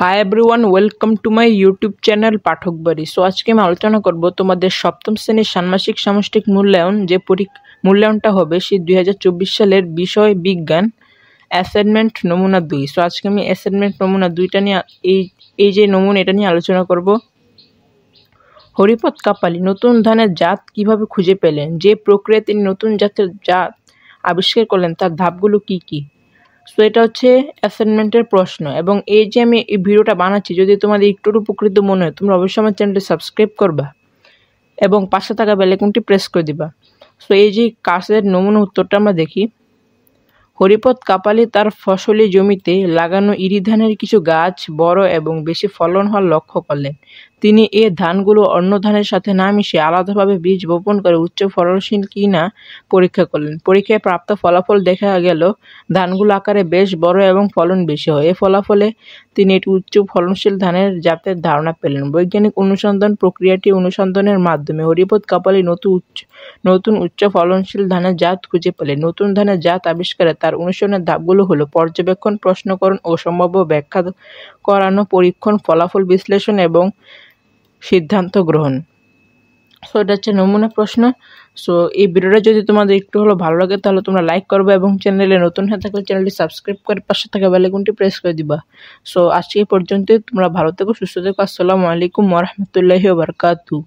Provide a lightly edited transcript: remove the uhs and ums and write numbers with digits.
High everyone, welcome to my YouTube channel Pathak Bari. So আজকে আমি আলোচনা করব তোমাদের সপ্তম শ্রেণীর ষান্মাসিক সামষ্টিক মূল্যায়ন যে মূল্যায়নটা হবে সেই 2024 সালের বিষয় বিজ্ঞান অ্যাসাইনমেন্ট নমুনা 2। সো আজকে আমি অ্যাসাইনমেন্ট নমুনা 2টা নিয়ে এই যে নমুনা এটা নিয়ে আলোচনা করব। হরিপদ কাপালি নতুন ধানের জাত কিভাবে খুঁজে পেলেন? যে প্রক্রিয়ায় তিনি নতুন জাতের জাত আবিষ্কার করলেন তার ধাপগুলো কি কি? সো এটা হচ্ছে অ্যাসাইনমেন্টের প্রশ্ন। এবং এই যে আমি এই ভিডিওটা বানাচ্ছি, যদি তোমাদের একটু উপকৃত মনে হয় তোমরা অবশ্যই আমার চ্যানেলটি সাবস্ক্রাইব করবা এবং পাশে থাকা বেল আইকনটি প্রেস করে দিবা। সো এই যে কাজের নমুনা উত্তরটা আমরা দেখি। হরিপদ কাপালি তার ফসলি জমিতে লাগানো ইরি ধানের কিছু গাছ বড় এবং বেশি ফলন হওয়ার লক্ষ্য করলেন। তিনি এ ধানগুলো অন্য ধানের সাথে না মিশিয়ে আলাদাভাবে বীজ বপন করে উচ্চ ফলনশীল কি না পরীক্ষা করলেন। পরীক্ষায় প্রাপ্ত ফলাফল দেখা গেল ধানগুলো আকারে বেশ বড় এবং ফলন বেশি হয়। এ ফলাফলে তিনি একটি উচ্চ ফলনশীল ধানের জাতের ধারণা পেলেন। বৈজ্ঞানিক অনুসন্ধান প্রক্রিয়াটি অনুসন্ধানের মাধ্যমে হরিপদ কাপালি নতুন উচ্চ ফলনশীল ধানের জাত খুঁজে পেলেন। নতুন ধানের জাত আবিষ্কারে তার অনুসরণের ধাপগুলো হলো পর্যবেক্ষণ, প্রশ্নকরণ ও সম্ভাব্য ব্যাখ্যা করানো, পরীক্ষণ, ফলাফল বিশ্লেষণ এবং সিদ্ধান্ত গ্রহণ। সো এটা হচ্ছে নমুনা প্রশ্ন। সো এই ভিডিওটা যদি তোমাদের একটু হলো ভালো লাগে তাহলে তোমরা লাইক করবে এবং চ্যানেলে নতুন হয়ে থাকলে চ্যানেলটি সাবস্ক্রাইব করে পাশে থাকা বেল আইকনটি প্রেস করে দিবা। সো আজকে এই পর্যন্তই। তোমরা ভালো থেকো, সুস্থ থেকো। আসসালামু আলাইকুম ওয়া রাহমাতুল্লাহি ওয়া বারাকাতুহু।